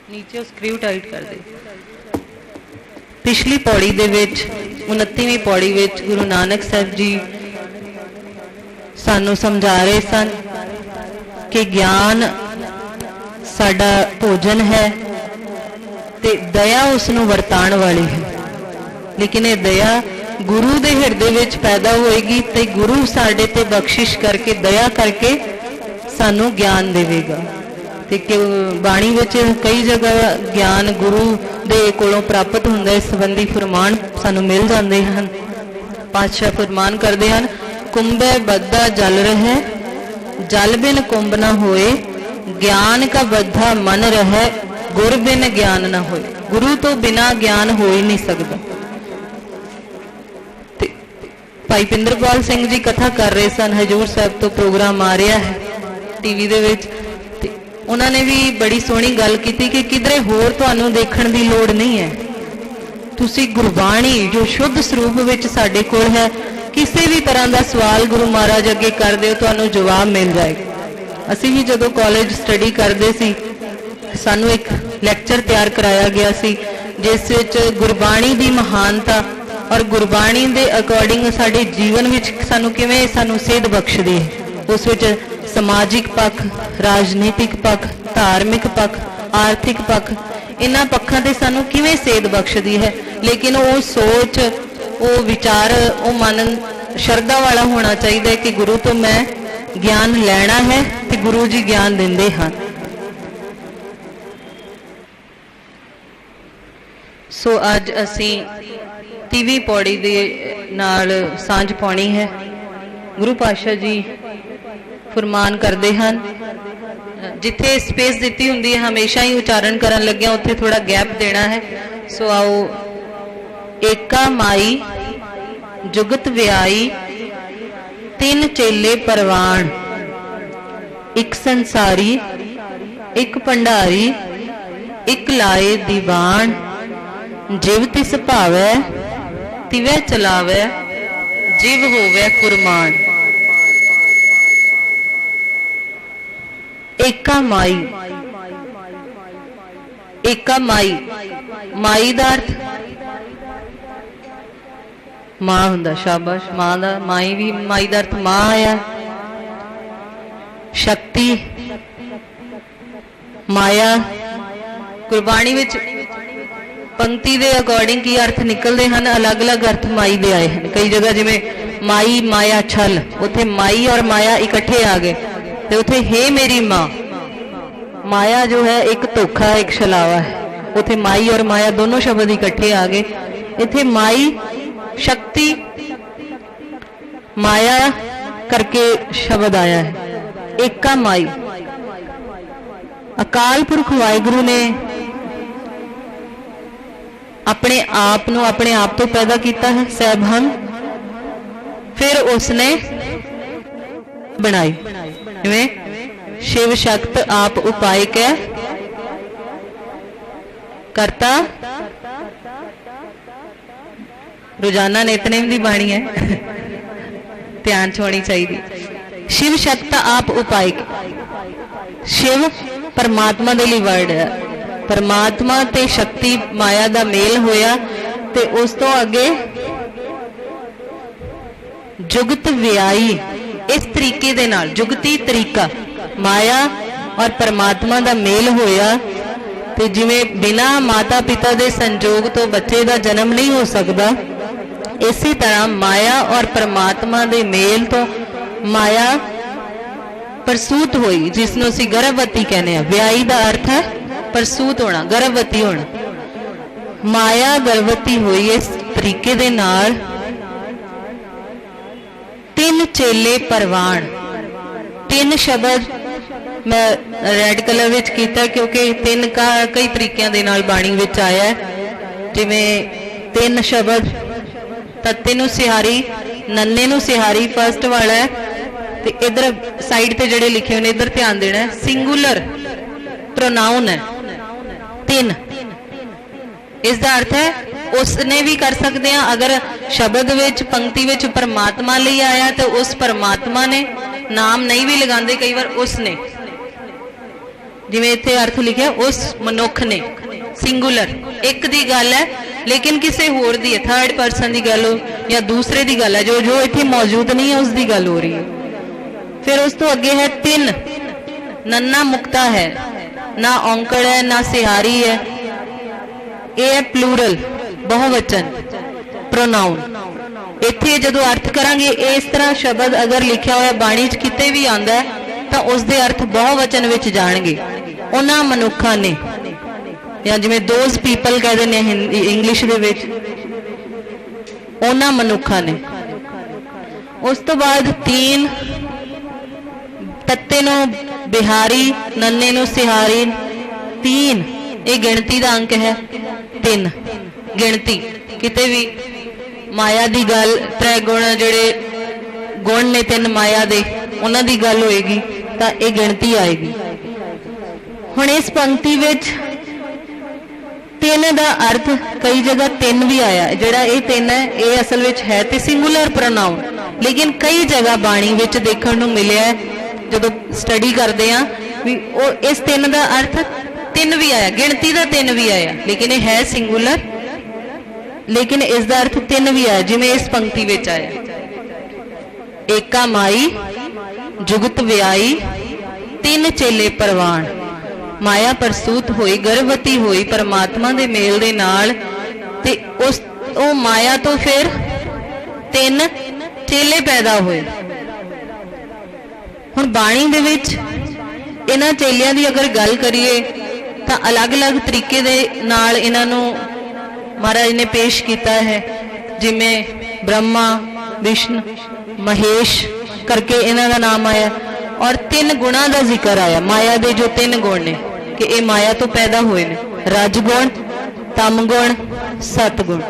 नीचे screw tight कर दे। पिछली पौड़ी दे विच 29वीं पौड़ी विच गुरु नानक साहब जी सानू समझा रहे सन कि ज्ञान साडा भोजन है ते दया उसनू वरताण वाली है, लेकिन ये दया गुरु दे हिरदे विच पैदा होएगी ते गुरु साडे ते बख्शिश करके दया करके सानू ज्ञान देवेगा। ते कि बाणी विच कई जगह ज्ञान गुरु दे कोलों प्राप्त हुंदा है, इस संबंधी फरमान सानू मिल जाते हैं। पातशाह फरमान करते हैं, कुंभे बद्धा जल रहे जल बिन कुंभ न होए, ज्ञान का बद्धा मन रहे गुर बिन ज्ञान न होए। गुरु तो बिना ज्ञान हो ही नहीं सकता। भाई पिंदरपाल सिंह जी कथा कर रहे सन, हजूर साहब तो प्रोग्राम आ रहा है टीवी दे विच, उन्होंने भी बड़ी सोहनी गल की कि किधरे होर तुहानू देखण दी लोड़ नहीं है, तुसी गुरबाणी जो शुद्ध स्वरूप विच साडे कोल है, किसी भी तरह का सवाल गुरु महाराज अगे कर दो तुहानू जवाब मिल जाएगा। असी भी जदों कॉलेज स्टडी करते सी, सानू एक लैक्चर तैयार कराया गया सी जिस विच गुरबाणी दी महानता और गुरबाणी दे अकॉर्डिंग साडे जीवन विच सानू किवें सानू सेध बख्शदी है। उस विच समाजिक पक्ष, राजनीतिक पक्ष, धार्मिक पक्ष, आर्थिक पक्ष, इन्हां पक्षां ते सानू किवें सेध बख्शदी है। लेकिन वो सोच, वो विचार, वो मन शरधा वाला होना चाहिए कि गुरु तो मैं ज्ञान लैना है ते गुरु जी ज्ञान दिंदे हैं। सो अज असी 30वीं पौड़ी दे नाल सांझ पाउणी है। गुरु पातशाह जी फरमान करते हैं, जिथे स्पेस दी हुंदी है हमेशा ही उच्चारण करन लग्या उत्थे थोड़ा गैप देना है। सो आओ, एका माई जुगत व्याई, तीन चेले परवान, एक संसारी, एक भंडारी, एक लाए दीवान, जिव तिस भावै तिवै चलावै, जिव होवै कुरमान। एका माई, एका माई, माई दा अर्थ मां हुंदा। शाबाश, मां दा, माई भी माई दा अर्थ मां आया। शक्ति, माया, गुरबाणी विच पंक्ति दे अकॉर्डिंग की अर्थ निकलते हैं, अलग अलग अर्थ माई दे आए हैं। कई जगह जिमें माई माया छल, उथे माई और माया इकट्ठे आ गए, तो उथे हे मेरी माँ, माया जो है एक धोखा एक छलावा है, उथे माई और माया दोनों शब्द इकट्ठे आ गए। इथे माई शक्ति माया करके शब्द आया है। एका माई, अकाल पुरख वाहिगुरु ने अपने आप तो पैदा किया है सहभान, फिर उसने बनाई। शिव शक्त आप उपाय कै करता, रोजाना नितनेम दी बाणी है ध्यान च होनी चाहिए। शिव शक्त आप उपाय, शिव परमात्मा दे लई वर्ड है, परमात्मा ते शक्ति माया दा मेल होया ते उस तो अगे जुगत व्याई, इस तरीके दे नाल जुगती तरीका माया और परमात्मा दा मेल होया। ते जिवें बिना माता पिता दे संजोग तो बच्चे दा जन्म नहीं हो सकता, इसी तरह माया और परमात्मा दे मेल तो माया प्रसूत हुई, जिसनों असीं गर्भवती कहने हैं। व्याई दा अर्थ है प्रसूत होना, गर्भवती होना। माया गर्भवती हुई इस तरीके दे नाल। तीन चेले परवान, तीन शब्द मैं रेड कलर विच कीता क्योंकि तीन का कई तरीकों दे नाल बाणी विच आया है। जिवें तीन शब्द तत्ते नूं सिहारी, नन्ने नूं सिहारी फर्स्ट वाला है, ते इधर साइड ते जिहड़े लिखे होने इधर ध्यान देना है, सिंगुलर प्रोनाउन है तीन। इसका अर्थ है उसने भी कर सकते हैं, अगर शब्द विच पंक्ति विच परमात्मा लई आया तो उस परमात्मा ने, नाम नहीं भी लगाते कई बार उसने, जिवें इत्थे अर्थ लिखिया उस मनुख ने, सिंगुलर एक दी गल है लेकिन किसी होर दी है, थर्ड परसन की गल हो या दूसरे की गल है जो जो इत्थे मौजूद नहीं है उसकी गल हो रही है। फिर उस तो अगे है तिन, नन्ना मुक्ता है, ना औंकड़ है ना सिहारी है, ये है प्लूरल बहुवचन प्रोनाउन। इत्थे जदों अर्थ करांगे इस तरह शब्द अगर लिखा हुआ बाणी च किते भी आंदा है तो उसके अर्थ बहुवचन विच जाणगे। उन्हां मनुखां ने या जिवें दोज पीपल कह देने इंग्लिश दे विच, उन्हां मनुखां ने। उस तो बाद तीन, तत्ते नूं बिहारी, नन्ने नूं सिहारी, तीन ये गिणती का अंक है। तीन गिणती किते भी माया की गल, त्रै गुण जिहड़े गुण ने तीन माया दे उन्हां दी गल होएगी तां ये गिणती आएगी। हुण इस पंक्ति विच तीन का अर्थ कई जगह तीन भी आया, जिहड़ा ये तीन है ये असल विच है तो सिंगुलर प्रोनाउन, लेकिन कई जगह बाणी विच देखण नूं मिलिया जदों स्टडी करते हैं भी इस तीन का अर्थ तीन भी आया, गिणती का तीन भी आया, लेकिन ये है सिंगुलर, लेकिन इसका अर्थ तीन भी आया जिवें इस पंक्ति विच आया। एका माई जुगत व्याई, तीन चेले परवान, माया परसूत होई गर्भवती होई परमात्मा दे मेल दे नाल, ते उस ओ माया तो फिर तीन चेले पैदा हुए। हुण बाणी दे विच इन्हां चेलियां दी अगर गल करिए तो अलग अलग तरीके दे नाल इन्हां नूं महाराज ने पेश किया है, जिमें ब्रह्मा विष्णु महेश करके इन्हां दा नाम आया, और तीन गुणों का जिक्र आया। माया के जो तीन गुण ने कि ये माया तो पैदा हुए ने, रजगुण, तमगुण, सतगुण,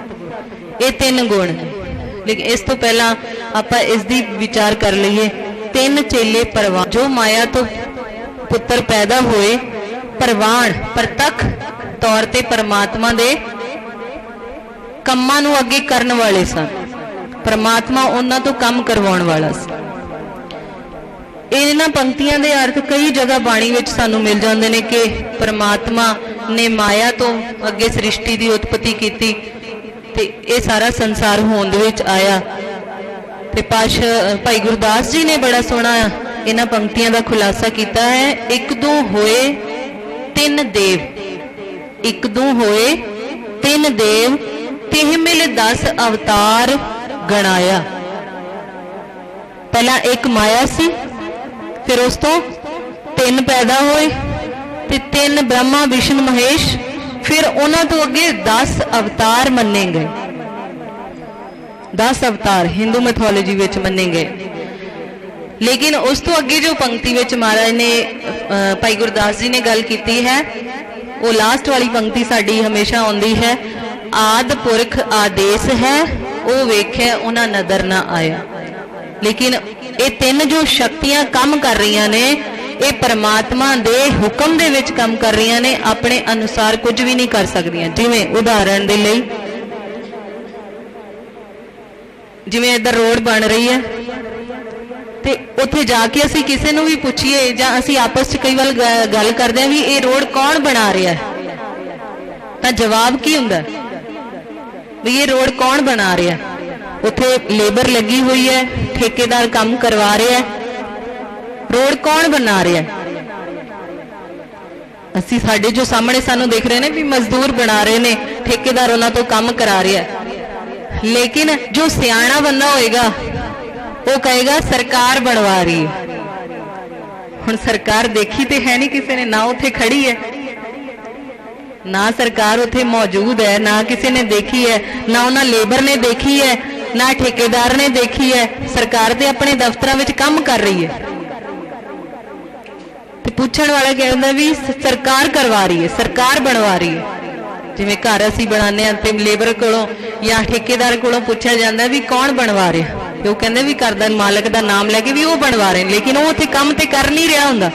ये तीन गुण ने। लेकिन इस तो पहला आपां इसदी विचार कर लीए। तीन चेले परवान, जो माया तो पुत्र पैदा हुए, परवान प्रतख तौर ते परमात्मा दे कम्मां नूं अगे करन वाले सन, परमात्मा उन्हां तो काम करवाउण वाला सी। इन्हां पंक्तियां दे अर्थ कई जगह बाणी विच सानूं मिल जांदे ने कि परमात्मा ने माया तो अगे सृष्टि की उत्पत्ति की ते ये सारा संसार होंद विच आया। ते भाई गुरदास जी ने बड़ा सोहना इन्हां पंक्तियां का खुलासा किया है। एक दो होए तीन देव, एक दो होए तीन देव, तिह मिल 10 अवतार गणाया। पहला एक माया सी, फिर उस तो तीन पैदा होए, ते तीन ब्रह्मा विष्णु महेश, फिर उन्हां तो अगे 10 अवतार मन्ने गए। 10 अवतार हिंदू मैथोलॉजी विच मन्ने गए। लेकिन उस तो अगे जो पंक्ति विच महाराज ने भाई गुरदास जी ने गल की है, वो लास्ट वाली पंक्ति साड़ी हमेशा आउंदी है, आद पुरख आदेश है, वो वेख्या उन्हां नदर ना आया। लेकिन ये तीन जो शक्तियां काम कर रही ने, ये परमात्मा दे हुक्म दे विच काम कर रही ने, अपने अनुसार कुछ भी नहीं कर सकदियां। जिवें उदाहरण दे लई जिवें इधर रोड बन रही है ते उत्थे जाके असी किसी नूं भी पूछिए जां असी आपस च कई बार गल करदे हां भी ये रोड कौन बना रहा है, तां जवाब की हुंदा भी ये रोड कौन बना रहा है। उत्थे लेबर लगी हुई है, ठेकेदार काम करवा रहा है, रोड कौन बना रहा है। असी साडे जो सामने सानू देख रहे हैं भी मजदूर बना रहे ने, ठेकेदार उन्हां तो काम करा रहा है। लेकिन जो सियाणा बंदा होएगा वो कहेगा सरकार बनवा रही है। हुण सरकार देखी तो है नहीं किसी ने, ना उत्थे खड़ी है, ना सरकार उत्थे मौजूद है, ना किसी ने देखी है, ना उन्हां लेबर ने देखी है, ना ठेकेदार ने देखी है। सरकार तो अपने दफ्तर में काम कर रही है। तो पूछण वाला कहता भी सरकार करवा रही है, सरकार बनवा रही है। जिवें घर असीं बनाने ते लेबर कोलों या ठेकेदार कोलों पूछा जाता भी कौन बनवा रहा, तो कहते भी घर दा मालक का नाम लैके भी वो बनवा रहे हैं, लेकिन वो उत्थे काम तो कर नहीं रहा हुंदा,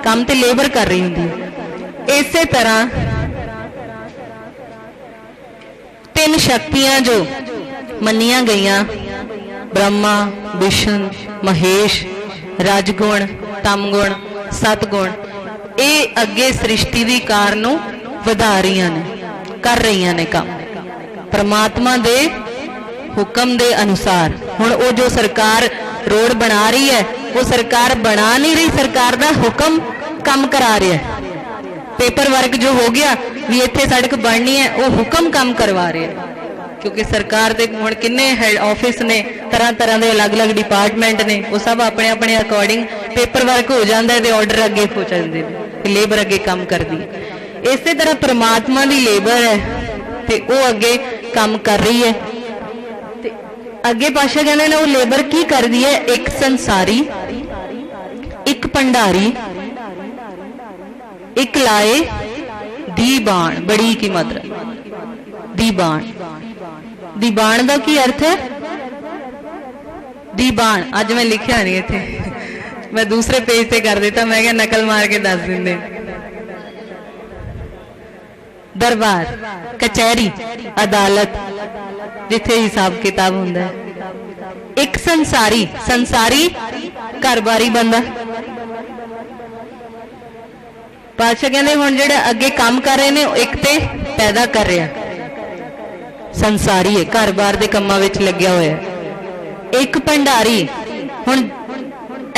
काम तो लेबर कर रही होंदी। इसे तरह तीन शक्तियां जो मनिया गईयां, ब्रह्मा विष्णु महेश, राजगुण तमगुण सतगुण, ये अगे सृष्टि दी कार नूं वधा रही ने, कर रही ने काम परमात्मा दे हुक्म दे अनुसार। हुण वो जो सरकार रोड बना रही है वो सरकार बना नहीं रही, सरकार दा हुक्म काम करा रही है। पेपर वर्क जो हो गया भी इत्थे सड़क बननी है वो हुक्म काम करवा रहे हैं, क्योंकि सरकार दे हुण किन्ने हेड ऑफिस ने, तरह तरह के अलग अलग डिपार्टमेंट ने, वो सब अपने अपने अकॉर्डिंग पेपर वर्क हो जाता है तो ऑर्डर अगे हो जाते हैं, लेबर अगे काम करती है। इस तरह परमात्मा की लेबर है तो वो अगे काम कर रही है। ते अगे पाशा कहते हैं वो लेबर की करती है, एक संसारी, एक भंडारी, एक लाए दीबान। बड़ी कीमत दीबान। दीबान का की अर्थ है? दीबान अज मैं लिखिया नहीं इत्थे, मैं दूसरे पेज से कर देता, मैं क्या नकल मार के दस देंगे। दरबार, कचहरी, अदालत जिथे हिसाब किताब हुंदा है। एक संसारी, संसारी घर बारी बंदा। पातशाह कहते हुण जिहड़े अगे काम कर रहे ने एक ते पैदा कर रहा संसारी है, घर बार के कामां विच लग्या होया। एक भंडारी, हुण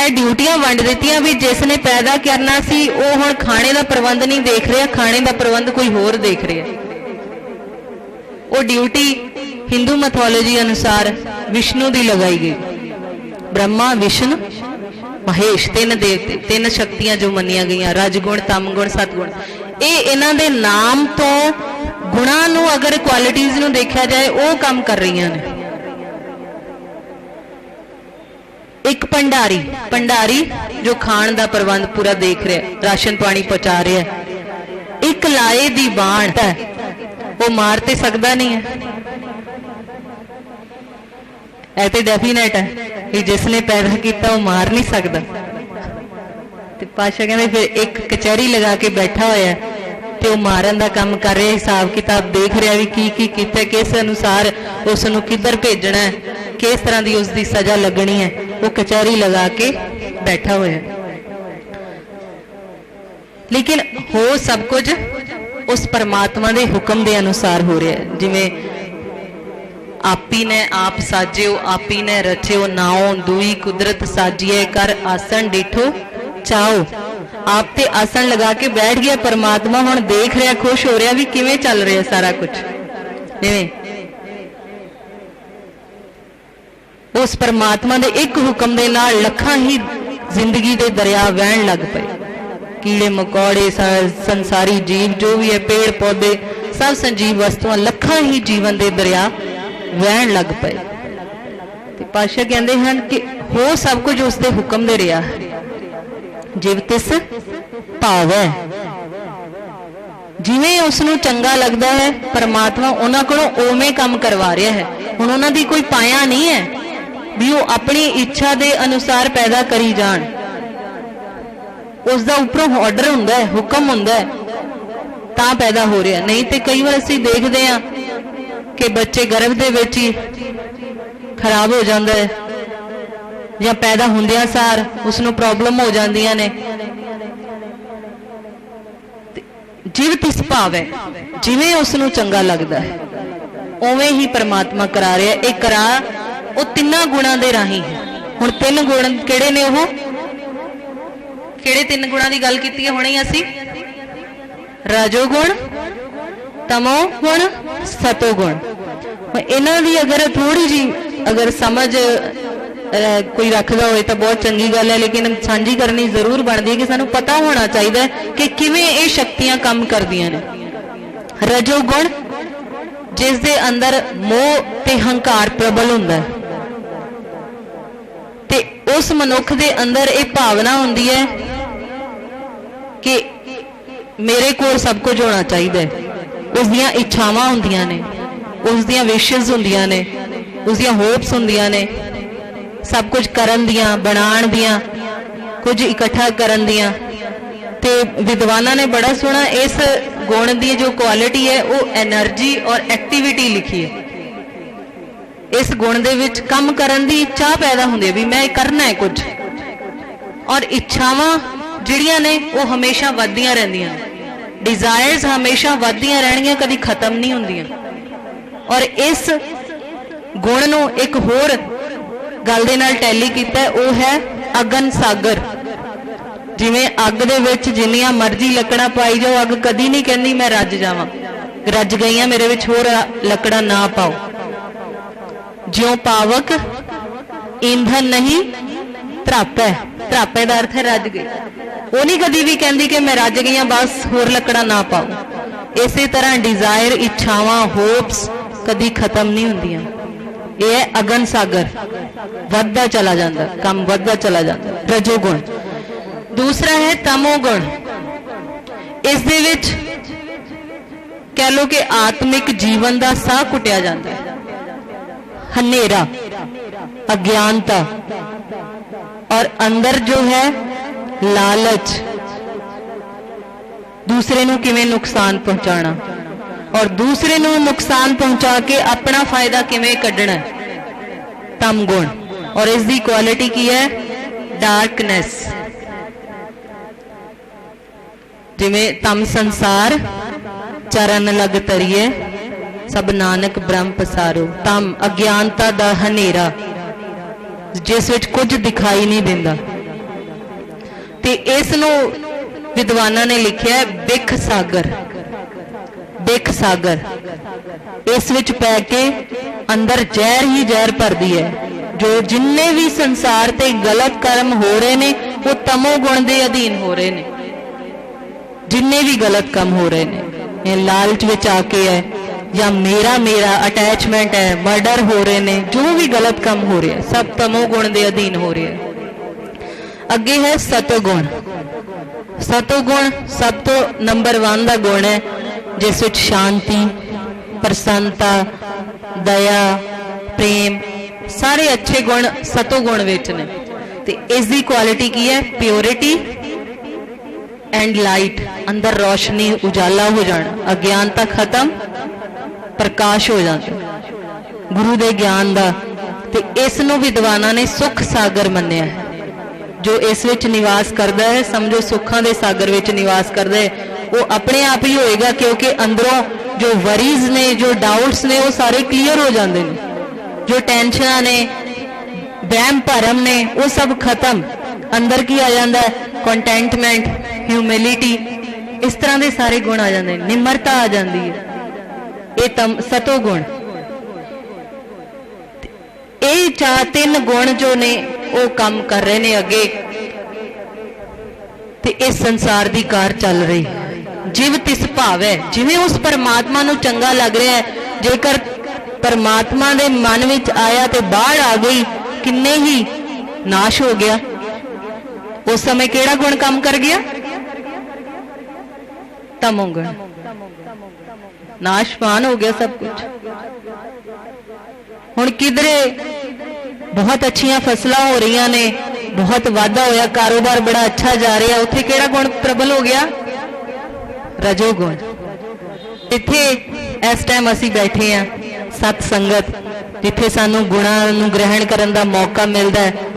ਇਹ ड्यूटियां वंड दित्तियां भी जिसने पैदा करना सी वो हुण खाने का प्रबंध नहीं देख रहा, खाने का प्रबंध कोई होर देख रहा। वो ड्यूटी हिंदू मैथोलॉजी अनुसार विष्णु की लगाई गई। ब्रह्मा, विष्णु, महेश, तीन देवते, तीन शक्तियां जो मनिया गई, रजगुण, तमगुण, सतगुण। ये इन्हां दे नाम तो गुणां नूं अगर क्वालिटीज़ नूं देखा जाए वो काम कर रही ने। एक भंडारी, भंडारी जो खान का प्रबंध पूरा देख रहा है, राशन पानी पहुंचा रहा है। एक लाए दी बाण है, वो मार ते सकदा नहीं है, ऐ ते डेफिनेट है कि जिसने पैदा किया वो मार नहीं सकता। ते पातशाह कहते फिर एक कचहरी लगा के बैठा होया ते वो मारन का काम कर रहा, हिसाब किताब देख रहा भी की कीता, किस अनुसार उसनूं किधर भेजना है, किस तरह की उसकी सजा लगनी है। वो कचहरी लगा के बैठा हुआ है, लेकिन हो सब कुछ उस परमात्मा के हुक्म के अनुसार हो रहा है। जिमें आपी ने आप साजियो, आपी ने रचियो, नाओ दुई कुदरत साजिए, कर आसन डिठो चाओ। आप ते आसन लगा के बैठ गया परमात्मा, हुण देख रहा, खुश हो रहा भी किवें चल रहा सारा कुछ। उस परमात्मा के एक हुक्म के नाल लखां ही जिंदगी के दरिया वहन लग पे। कीड़े मकोड़े, संसारी जीव जो भी है, पेड़ पौधे, सब संजीव वस्तुआं, लखां ही जीवन के दरिया वहन लग पे। पातशाह कहते हैं कि हो सब कुछ उसके हुक्म दे रहा है। जिव तिस भावै, जिवें उसनूं चंगा लगता है परमात्मा उन्हां कोलों उवें काम करवा रहा है। हुण उन्हां दी कोई पाया नहीं है भी वो अपनी इच्छा के अनुसार पैदा करी जान, उसका उपरों ऑर्डर हुंदा है, हुक्म हुंदा है, तां पैदा हो रहा। नहीं तो कई बार असीं देखते हैं कि बच्चे गर्भ दे विच ही खराब हो जाता है, या पैदा हुंदियां सार उसनूं प्रॉब्लम हो जांदियां ने। जिव तिस भावै, जिवें उसनूं चंगा लगता है उवें ही परमात्मा करा रहा है। एक करा वो तिन्ना गुणा दे राही। हुण तीन गुण किहड़े ने? वो किहड़े तीन गुणा की गल कीती है हुणे असीं? रजोगुण, तमोगुण, सतोगुण। इन्हां दी अगर थोड़ी जी अगर समझ कोई रखदा होए तो बहुत चंगी गल है, लेकिन साझी करनी जरूर बनती है कि सानू पता होना चाहिए कि किवें ये शक्तियां काम करदियां ने। रजोगुण जिस दे अंदर मोह ते हंकार प्रबल हुंदा है, ते उस मनुख दे अंदर एक भावना हुंदी है कि मेरे कोल सब कुछ होना चाहिए। उसदियां इच्छावां हुंदियां ने, उसदियां विशेस हुंदियां ने, उसदियां होप्स हुंदियां ने, सब कुछ करन दियां, बनाण दियां, कुछ इकट्ठा करन दियां। ते विद्वाना ने बड़ा सोहना इस गुण की जो क्वालिटी है वो एनर्जी और एक्टिविटी लिखी है। इस गुण दे विच काम करन दी इच्छा पैदा हुंदी है भी मैं करना है कुछ, और इच्छावां ਜਿਹੜੀਆਂ ਨੇ ਉਹ ਹਮੇਸ਼ਾ ਵੱਧਦੀਆਂ ਰਹਿੰਦੀਆਂ डिजायर्स हमेशा ਵੱਧਦੀਆਂ ਰਹਿਣਗੀਆਂ कभी खत्म नहीं ਹੁੰਦੀਆਂ और इस गुण ਨੂੰ एक होर गल दे नाल टैली कीता वो है अगन सागर जिवें अग दे विच जिन्नियां मर्जी लकड़ा पाई जाओ अग कदी नहीं कहंदी मैं रज जावां रज गईयां मेरे विच होर लकड़ा ना पाओ ज्यों पावक ईंधन नहीं त्रापै त्रापै दा अर्थ है रज गई वो नहीं कदी भी कहती कि मैं रज गई बस होर लकड़ा ना पाओ इस तरह डिजायर इच्छावां होप्स कदी खत्म नहीं होंदियां ये है अगन सागर वधदा चला जाता काम वधदा चला जाता रजोगुण दूसरा है तमोगुण इस दे विच कह लो कि आत्मिक जीवन का साह कुटिया जाता है हनेरा अज्ञानता और अंदर जो है लालच दूसरे नूं किवें नुकसान पहुंचाना और दूसरे नूं नुकसान पहुंचा के अपना फायदा किवें कड्ढना तम गुण और इसकी क्वालिटी की है डार्कनेस जिवें तम संसार चरण लग तरिए सब नानक ब्रह्म पसारो तम अज्ञानता दा हनेरा जिस विच कुछ दिखाई नहीं दिंदा ते इस नूं विद्वानां ने लिखिया है बिख सागर बिख सागर इस विच पै के अंदर जहर ही जहर भरदी है जो जिन्ने भी संसार ते गलत कर्म हो रहे ने वो तमोगुण दे अधीन हो रहे ने जिन्ने भी गलत काम हो रहे ने लालच विच आके है या मेरा मेरा अटैचमेंट है मर्डर हो रहे ने जो भी गलत काम हो रहे हैं सब तमोगुण दे अधीन हो रहे हैं अगे है सतोगुण सतोगुण सब तो नंबर 1 का गुण है जिस विच शांति प्रसन्नता दया प्रेम सारे अच्छे गुण सतोगुण विच ने ते इसकी क्वालिटी की है प्योरिटी एंड लाइट अंदर रोशनी उजाला हो जाना अज्ञानता खत्म प्रकाश हो जाता गुरु दे ज्ञान दा ते इस नूं विद्वानां ने सुख सागर मन्निया है जो इस विच निवास करता है समझो सुखां दे सागर विच निवास करता है वो अपने आप ही होएगा क्योंकि अंदरों जो वरीज ने जो डाउट्स ने वो सारे क्लीयर हो जाते हैं जो टेंशन ने वहम भरम ने वो सब खत्म अंदर की आ जाता है कंटेंटमेंट ह्यूमिलिटी इस तरह के सारे गुण आ जाते हैं निमरता आ जाती है ये सतोगुण ये चार 3 गुण जो ने वो काम कर रहे ने अगे ते इस संसार की कार चल रही जिव तिस भाव है जिवें उस परमात्मा नूं चंगा लग रहा है जेकर परमात्मा दे मन विच आया ते बाहर आ गई किन्ने ही नाश हो गया उस समय केड़ा गुण काम कर गया तमोगुण नाशवान हो गया सब कुछ हुण किधरे बहुत अच्छियां फसलां हो रही ने बहुत वाधा होया कारोबार बड़ा अच्छा जा रहा है उत्थे केड़ा गुण प्रबल हो गया रजोगुण इत्थे इस टाइम असी बैठे हैं सत संगत जिथे सानू गुणां नूं ग्रहण करन दा मौका मिलता है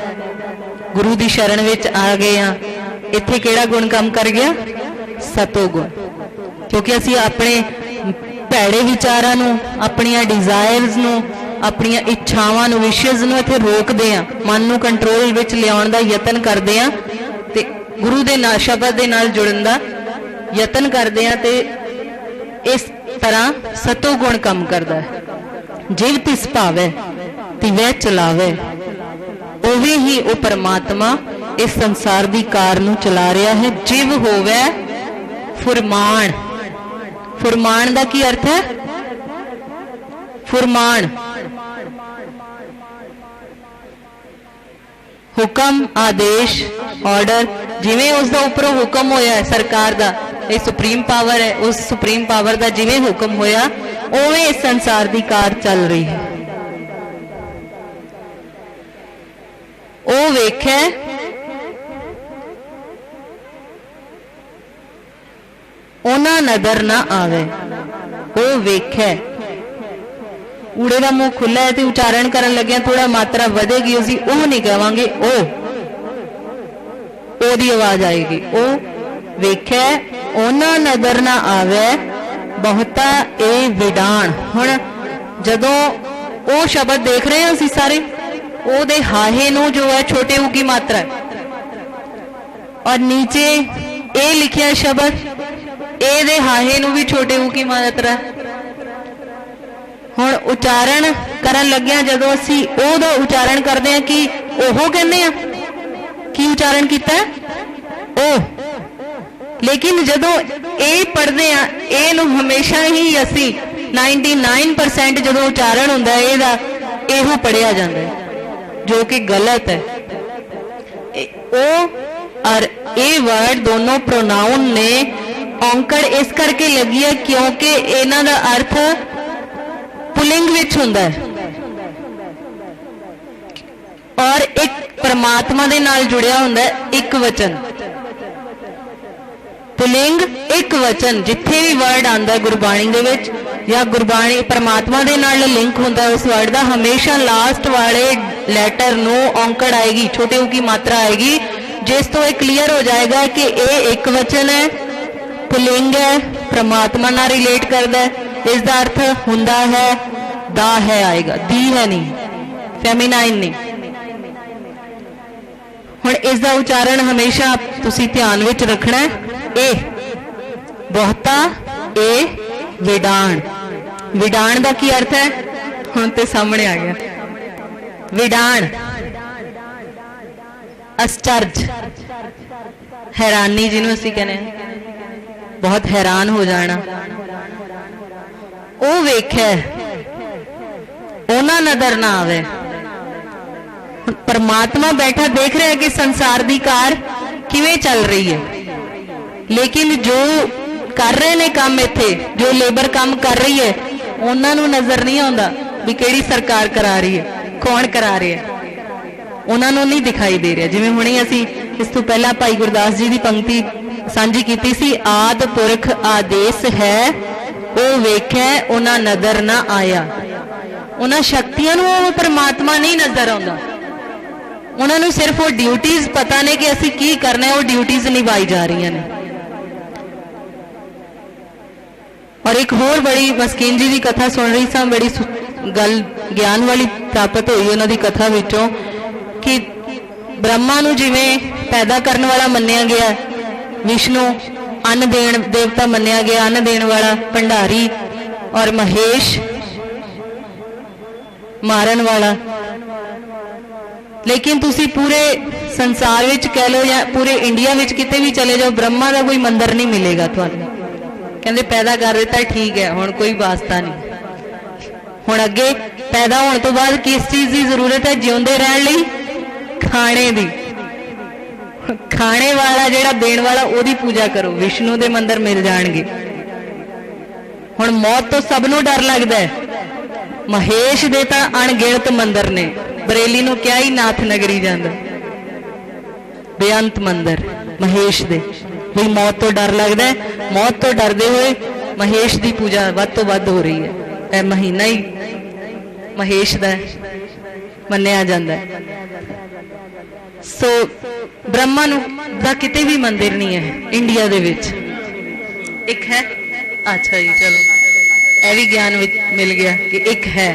गुरु दी शरण विच आ गए हैं इत्थे केड़ा गुण काम कर गया सतोगुण क्योंकि असी अपने भैड़े विचारां नूं अपनियां डिजायर्स नूं अपनियां इच्छावां नूं विशेज़ नूं इत्थे रोकदे हां मन नूं कंट्रोल विच लियाउण दा यतन करदे हां ते गुरु दे नाल शब्द दे नाल जुड़न दा यतन करदे हां ते इस तरह सतोगुण काम करदा है जिव तिस भावै तिवै चलावै उवें ही वो परमात्मा इस संसार दी कार नूं चला रहा है जिव होवै फुरमान फुरमान दा की अर्थ है फुरमान हुक्म आदेश ऑर्डर जिवें उसका उपरों हुक्म होया है सरकार दा ये सुप्रीम पावर है उस सुप्रीम पावर दा जिवें हुक्म होया उवें इस संसार दी कार चल रही है ओ वेखे ओना नजर ना आवे ओ वेखे ऊड़े का मुंह खुला है तो उच्चारण करन लगे थोड़ा मात्रा वधेगी उसी ओ नहीं कहांगे ओ ओदी आवाज आएगी, ओ वेख्या ओना नज़र ना आवे बहुता ए विडाण। हुण जदों ओ शब्द देख रहे हैं असीं सारे, ओदे हाहे नूं जो है छोटे ऊ की मात्रा है, और नीचे ए लिखिया शब्द ए दे हाहे नूं भी छोटे ऊ की मात्रा है। हुण उचारण करन लग्या जदों असीं ओ दा उचारण करदे हां कि ओहो कहंदे आ, की उचारण कीता ओ, लेकिन जदों ए पढ़दे आ ए नूं हमेशा ही असीं 99% जदों उचारण हुंदा है एदा एहो पढ़िया जांदा है, जो कि गलत है। ओ और ए वर्ड दोनों प्रोनाउन ने औंकड़ इस करके लगी है क्योंकि इन्हां दा अर्थ पुलिंग विच हुंदा है और एक परमात्मा दे नाल जुड़िया हुंदा है एक वचन। पुलिंग एक वचन जिथे भी वर्ड आंदा गुरबाणी दे विच या गुरबाणी परमात्मा दे नाल लिंक हुंदा उस वर्ड दा, हमेशा लास्ट वाले लैटर नूं औंकड़ आएगी, छोटे ऊ की मात्रा आएगी, जिस तो एक क्लीयर हो जाएगा कि ये एक वचन है, पुलिंग है, परमात्मा नाल रिलेट करदा है। इसका अर्थ हुंदा है दा है आएगा, दी है नहीं, फेमिनाइन नहीं। हुण इसका उचारण हमेशा तुसी ध्यान विच रखना है, ए बहुता ए विडाण। विडाण का की अर्थ है, हुण ते सामने आ गया। विडाण आश्चर्य, हैरानी जिन्हों असीं कहने, बहुत हैरान हो जाना। ओ वेख्या ओना नजर ना आवे। परमात्मा बैठा देख रहा है कि संसार दी कार किवें चल रही है, लेकिन जो कर रहे ने काम इत्थे, जो लेबर काम कर रही है, उन्हां नूं नजर नहीं आउंदा भी किहड़ी सरकार करा रही है, कौन करा रही है, उन्होंने नहीं दिखाई दे रहा। जिवें हुणे असीं इस तो पहला भाई गुरदास जी की पंक्ति सांझी कीती सी, आद पुरख आदेश है ओ वेख्या उन्हां नजर ना आया। उन्हां शक्तियां नूं वो परमात्मा नहीं नजर आउंदा, उन्होंने सिर्फ वो ड्यूटीज पता ने कि असीं की करना है, वो ड्यूटीज निभाई जा रही ने। और एक होर बड़ी मस्कीन जी की कथा सुन रही सां, बड़ी गल ज्ञान वाली प्राप्त हुई उन्हां दी कथा विचों कि ब्रह्मा नूं जिवें पैदा करने वाला मन्निया गया, विष्णु अन्न देण देवता मन्निया गया, अन्न देण वाला भंडारी, और महेश मारन वाला। लेकिन तुसी पूरे संसार विच कह लो या पूरे इंडिया विच किते भी चले जाओ, ब्रह्मा का कोई मंदिर नहीं मिलेगा तुहानूं। कहंदे पैदा कर दिता ठीक है, हुण कोई वास्ता नहीं। हुण अगे पैदा होने तो बाद किस चीज़ की जरूरत है? जिउंदे रहण लई खाने दी। खाने वाला जिहड़ा देण वाला ओदी पूजा करो, विष्णु दे मंदिर मिल जाणगे। हुण मौत तो सबनों डर लगदा है, महेश दे तां अणगिणत मंदिर ने, बरेली नूं क्या ही नाथ नगरी जांदा, बेअंत मंदिर महेश दे। भी मौत तो डर लगदा है, मौत तो डरदे हुए महेश की पूजा वध तो वध हो रही है। यह महीना ही महेश दा मन्निया जांदा है। सो ब्रह्मा दा किते भी मंदिर नहीं है इंडिया दे विच, एक है। अच्छा जी चलो, यह भी ज्ञान मिल गया कि एक है।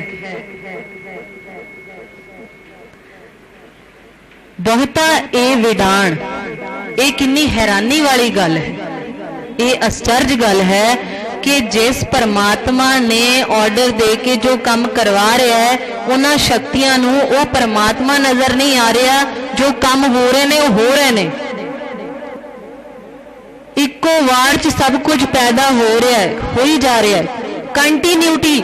बहुता ए विडाण, ये कितनी हैरानी वाली गल है, ये आश्चर्य गल है कि जिस परमात्मा ने ऑर्डर दे के जो काम करवा रहा है, उन्हां शक्तियां नूं वो परमात्मा नजर नहीं आ रहा, जो काम हो रहे ने वो हो रहे ने। इको वार च सब कुछ पैदा हो रहा है, हो ही जा रहा है। कंटीन्यूटी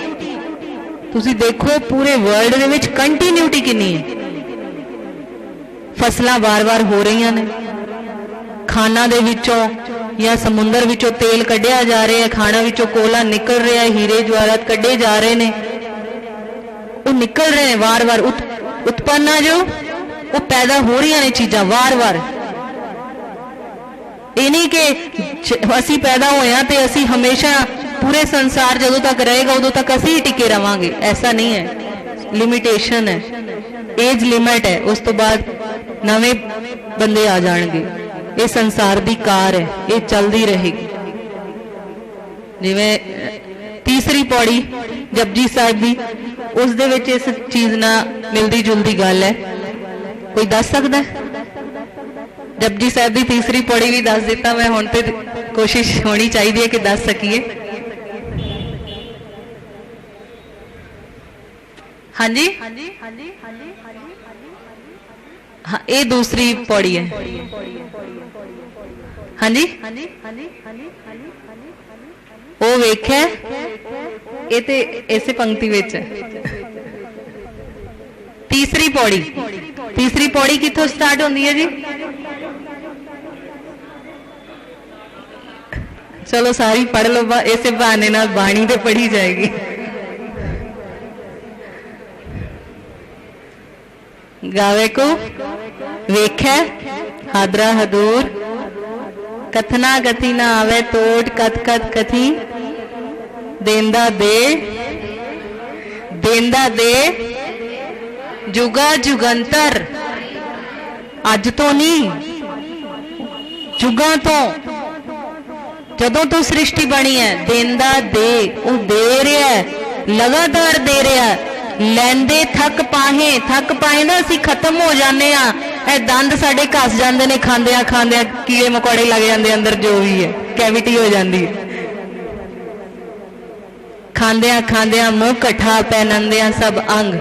तुसी देखो पूरे वर्ल्ड दे विच कंटीन्यूटी कितनी है। फसलां बार बार हो रही ने, खाना दे विचों या समुंदर विचों तेल कढ़िया जा रहा है, खाना विचों कोला निकल रहा है, हीरे जवाहरात कढ़े जा रहे ने, वो निकल रहे हैं वार वार। उत्पन्न जो वो पैदा हो रही ने चीज़ां वार वार। ये नहीं कि असी पैदा होया ते असी हमेशा पूरे संसार जदों तक रहेगा उदों तक असी ही टिके रवांगे, ऐसा नहीं है। लिमिटेशन है, एज लिमिट है, उस तो बाद नवे बंदे आ जाएंगे। ये संसार दी कार है, ये चलती रहेगी। जिवें तीसरी पौड़ी जपजी साहिब दी, उस दे विच इस चीज़ नाल मिलती जुलती गल है, कोई दस सकदा है? जपजी साहिब की तीसरी पौड़ी भी दस दिता मैं, हुण ते कोशिश होनी चाहिए है कि दस सकीए। हाँ जी, हाँ ये दूसरी पौड़ी है। हाँ जी, वो वेख्या ये ते इस पंक्ति विच तीसरी पौड़ी, तीसरी पौड़ी कित्थों स्टार्ट होंदी है जी? चलो सारी पढ़ लो, इस बहाने नाल बाणी तो पढ़ी जाएगी। गावे को वेख्या हादरा हदूर, कथना कथी ना आवे तोड़, कथ कथ कथी देंदा दे, देंदा दे जुगा जुगंतर, अज तो नहीं जुगा तो, जदों तो सृष्टि बनी है, देंदा दे, वो दे रहा है, लगातार दे रहा है। लैंदे थक पाए ना असीं खत्म हो जाने आ, ए दंद साडे घस जांदे ने, खांदिया खांदिया कीड़े मकोड़े लग जाते अंदर, जो भी है कैविटी हो जाती है, खांदिया खांदिया मुंह कट्ठा पहनंदिया सब अंग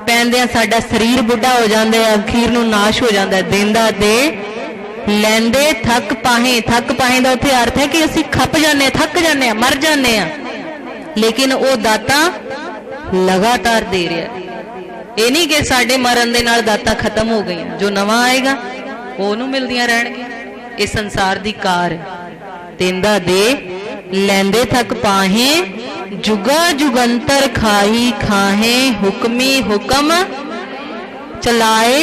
पहनदिया साडा शरीर बुढ़ा हो जाता है, अखीर नूं नाश हो जाता है। देंदा दे लैंदे थक पाहे का उत्थे अर्थ है कि असीं खप जाने, थक जाने, मर जाने, लेकिन वो दाता लगातार दे रहा। ये नहीं कि साडे मरन दे नाल दाता खत्म हो गई, जो नवा आएगा ओनू मिलदियां रहणगियां। ये संसार दी कार है। देंदा दे लैंदे थक पाहे, जुगा जुगंतर खाही खाहे, हुक्मी हुक्म चलाए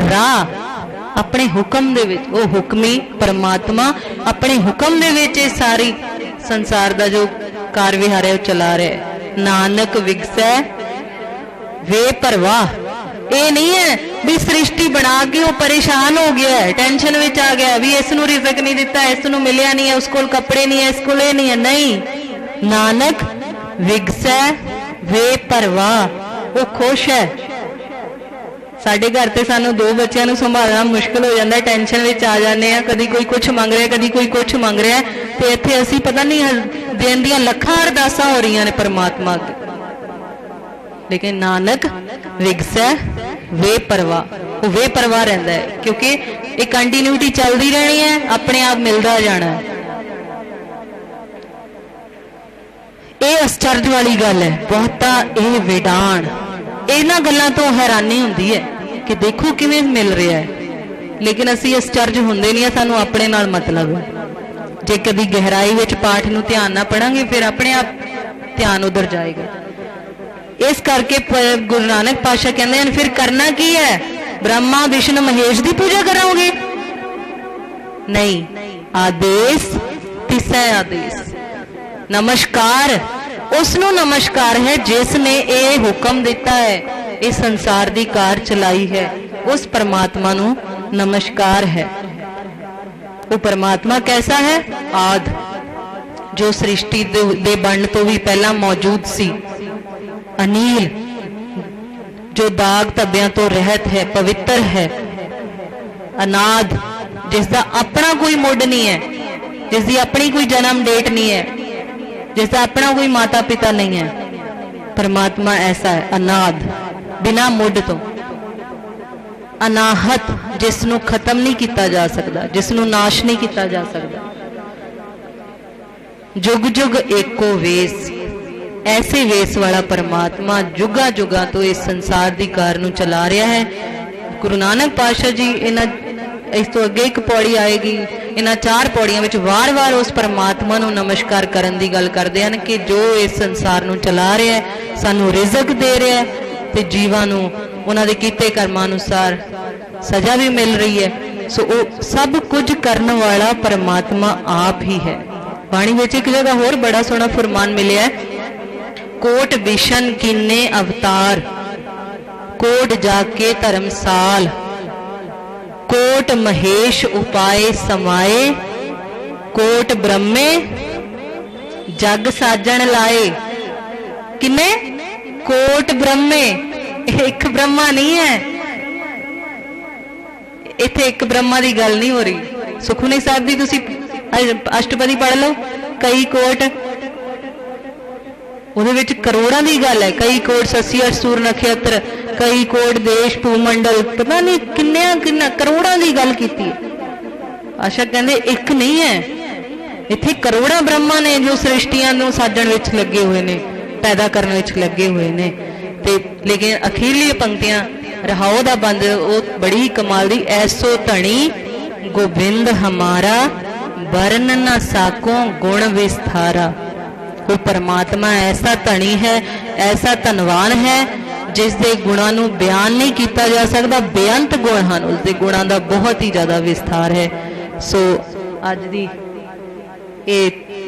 राह। अपने हुक्म दे विच वो हुक्मी परमात्मा अपने हुक्म दे विच सारी संसार दा जो कार विहार है वो चला रहा है। नानक विगसै वे परवाह, ये नहीं है भी सृष्टि बना के वो परेशान हो गया है, टेंशन विच आ गया भी इसनूं रिज़क नहीं दिता, इसनूं मिलिया नहीं है, उस कोल कपड़े नहीं है, इस कोल नहीं है। नहीं, नानक विगसै वे परवाह, वो खुश है। साडे घर ते सानू दो बच्चों को संभालना मुश्किल हो जाता है, टेंशन में आ जाने, कभी कोई कुछ मंग रहा, कभी कोई कुछ मंग रहा, तो इत्थे असीं पता नहीं दिन दियां लखां अरदासां हो रही ने परमात्मा अगे, लेकिन नानक विगसै वे परवाह, वो वे परवाह रहिंदा है, क्योंकि एक कंटीन्यूटी चलती रहनी है, अपने आप मिलता जाना है। ये आश्चर्य वाली गल है, बहुता ये विडाण, इन्हां गल्लां तो हैरानी हुंदी है कि देखो किवें मिल रहा है, लेकिन असीं आश्चर्य हुंदे नहीं, सानूं अपने नाल मतलब है। जे कभी गहराई विच पाठ नूं ध्यान ना पढ़ांगे फिर अपने आप ध्यान उधर जाएगा। इस करके गुरु नानक पातशाह कहते हैं फिर करना की है, ब्रह्मा विष्णु महेश की पूजा करोगे? नहीं, आदेश तिसै आदेश, नमस्कार उसनों नमस्कार है जिसने ये हुक्म दिता है, इस संसार की कार चलाई है, उस परमात्मा नूं नमस्कार है। वो परमात्मा कैसा है? आद, जो सृष्टि दे बन तो भी पहला मौजूद सी, अनील, जो दाग धब्बियां तो रहत है, पवित्र है, अनाद, जिसका अपना कोई मुड नहीं है, जिसकी अपनी कोई जन्म डेट नहीं है, जिसका अपना कोई माता पिता नहीं है। परमात्मा ऐसा है, अनाद, बिना मुड तो, अनाहत, जिसनों खत्म नहीं किया जा सकता, जिसनों नाश नहीं किया जा सकता। जुग जुग एको वेस, ऐसे वेस वाला परमात्मा जुगा जुगा तो इस संसार की कार नूं चला रहा है। गुरु नानक पातशाह जी इस तो अगे एक पौड़ी आएगी, इन्हां 4 पौड़ियां विच वार वार उस परमात्मा नूं नमस्कार करन दी गल करदे हन कि जो इस संसार नूं चला रहा है, सानूं रिज़क दे रहा है, ते जीवां नूं उन्हां दे कीते कर्मां अनुसार सजा भी मिल रही है। सो वो सब कुछ करने वाला परमात्मा आप ही है। बाणी विच एक जगह होर बड़ा सोहना फरमान मिलिया है, कोट विशन किन्ने अवतार, कोट जाके धर्मसाल। कोट महेश उपाय समाए, कोट ब्रह्मे जग साजन लाए। किन्ने? कोट ब्रह्मे, एक ब्रह्मा नहीं है इत्थे, एक ब्रह्मा की गल नहीं हो रही। सुखमनी साहब की तुसी अष्टपदी पढ़ लो, कई कोट ਉਹਦੇ ਵਿੱਚ ਕਰੋੜਾਂ ਦੀ ਗੱਲ ਹੈ। कई कोट ससी सूर नक्षत्र, कई कोट देश भूमंडल, पता नहीं किन्ना करोड़ां की गल की। आशा कहते एक नहीं है, इत्थे करोड़ां ब्रह्मा ने जो सृष्टियां नूं साजण विच लगे हुए ने, पैदा करने विच लगे हुए ने। ते लेकिन अखीरली पंक्तियां रहाओ दा बंद वो बड़ी ही कमाल दी। ऐसो धनी गोबिंद हमारा, वर्ण न साको गुण विस्तारा। वो परमात्मा ऐसा धनी है, ऐसा धनवान है, जिसके गुणों नूं बयान नहीं किया जा सकता। बेअंत गुण हैं, उसके गुणों का बहुत ही ज़्यादा विस्तार है। सो अज दी ये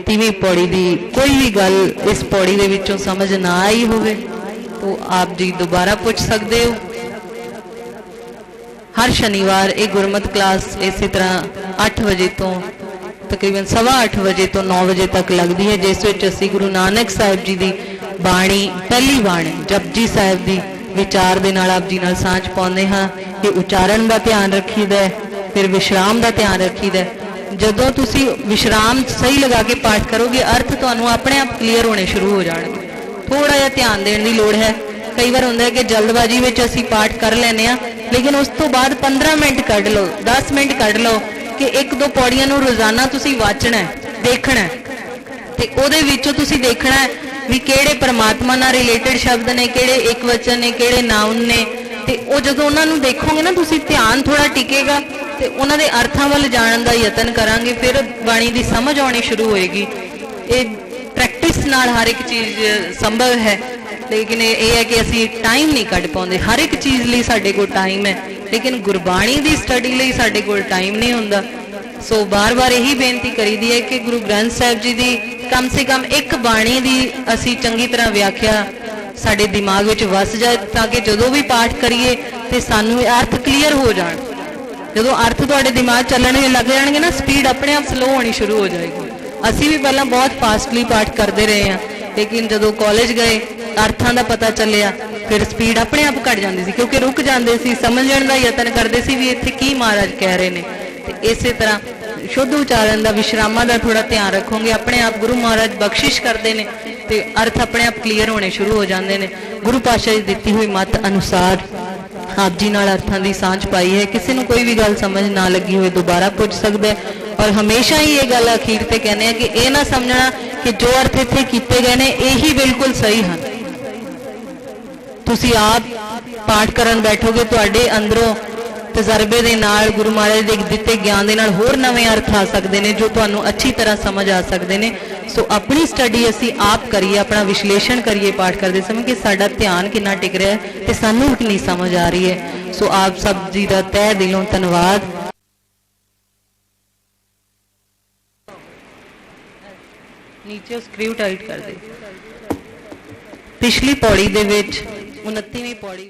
3वीं पौड़ी दी कोई भी गल इस पौड़ी दे विचों समझ ना आई होवे तो आप जी दोबारा पूछ सकते हो। हर शनिवार एक गुरमत क्लास इसी तरह 8 बजे तो तकरीबन 8:15 बजे तो 9 बजे तक लगती है, जिस विच असीं गुरु नानक साहिब जी की बाणी, पहली बाणी जपजी साहिब की विचार दे नाल आप जी नाल सांझ पाउंदे हां। कि उचारण का ध्यान रखीदा है, फिर विश्राम का ध्यान रखीदा है। जदों तुसीं विश्राम सही लगा के पाठ करोगे, अर्थ तुहानूं अपने आप क्लीयर होने शुरू हो जाणगे। थोड़ा जिहा ध्यान देने की लोड़ है। कई बार हुंदा है कि जल्दबाजी में असीं पाठ कर लैंदे हां, लेकिन उस तो बाद 15 मिनट कढ लो, 10 मिनट कढ लो कि 1-2 पौड़ियां नूं रोजाना तुसीं वाचना है, देखना है, ते उहदे विचों तुसीं देखना है भी किहड़े परमात्मा नाल रिलेटेड शब्द ने, किहड़े एक वचन ने, किहड़े नाउन ने। ते ਉਹ ਜਦੋਂ ਉਹਨਾਂ ਨੂੰ ਦੇਖੋਗੇ ना ਤੁਸੀਂ ਧਿਆਨ ਥੋੜਾ ਟਿਕੇਗਾ ਤੇ ਉਹਨਾਂ ਦੇ ਅਰਥਾਂ ਵੱਲ ਜਾਣਨ ਦਾ ਯਤਨ ਕਰਾਂਗੇ, ਫਿਰ ਬਾਣੀ ਦੀ ਸਮਝ ਆਉਣੀ ਸ਼ੁਰੂ ਹੋਏਗੀ। ਇਹ ਪ੍ਰੈਕਟਿਸ ਨਾਲ ਹਰ ਇੱਕ ਚੀਜ਼ ਸੰਭਵ ਹੈ, लेकिन यह है कि असी टाइम नहीं कढ़ पाते। हर एक चीज़ लिए साढ़े को टाइम है, लेकिन गुरबाणी की स्टडी लिए साढ़े को टाइम नहीं होंदा। सो बार बार यही बेनती करी दी है कि गुरु ग्रंथ साहिब जी की कम से कम एक बाणी की असी चंगी तरह व्याख्या साढ़े दिमाग में वस जाए, ताकि जदों भी पाठ करिए तो सानू अर्थ क्लीयर हो जाए। जो अर्थ तुहाडे दिमाग चलने लग जाएंगे ना, स्पीड अपने आप स्लो होनी शुरू हो जाएगी। असी भी पहला बहुत फास्टली पाठ करते रहे हैं, लेकिन जो कॉलेज गए अर्थां दा पता चलिया, फिर स्पीड अपने आप घट जाती सी, क्योंकि रुक जाते सी, समझण दा यतन करते सी भी इत्थे की महाराज कह रहे हैं। तो इस तरह शुद्ध उचारण का, विश्रामां दा थोड़ा ध्यान रखोगे, अपने आप गुरु महाराज बख्शिश करते हैं तो अर्थ अपने आप क्लीयर होने शुरू हो जाते हैं। गुरु पातशाह की दिती हुई मत अनुसार आप जी नाल अर्थां दी सांझ पाई है। किसी को कोई भी गल समझ ना लगी हुई दोबारा पूछ सकता है। और हमेशा ही ये गल अखीर ते कहने हैं कि यह ना समझना कि जो अर्थ इत्थे कीते गए हैं यही बिल्कुल सही हैं। तुसी आप पाठ करन बैठोगे, तुहाडे अंदरों तजर्बे दे नाल, गुरु महाराज दे दिते ज्ञान दे नाल होर नवे अर्थ आ सकते हैं, जो तुहानूं अच्छी तरह समझ आ सकते हैं। सो अपनी स्टडी असी आप करिए, अपना विश्लेषण करिए पाठ करते समय कि साडा ध्यान कितना टिक रहा है तो सानूं कितनी समझ आ रही है। सो आप सब जी का तह दिलों धन्यवाद। नीचे स्क्रू टाइट कर दे। पिछली पौड़ी दे विच 29वीं पौड़ी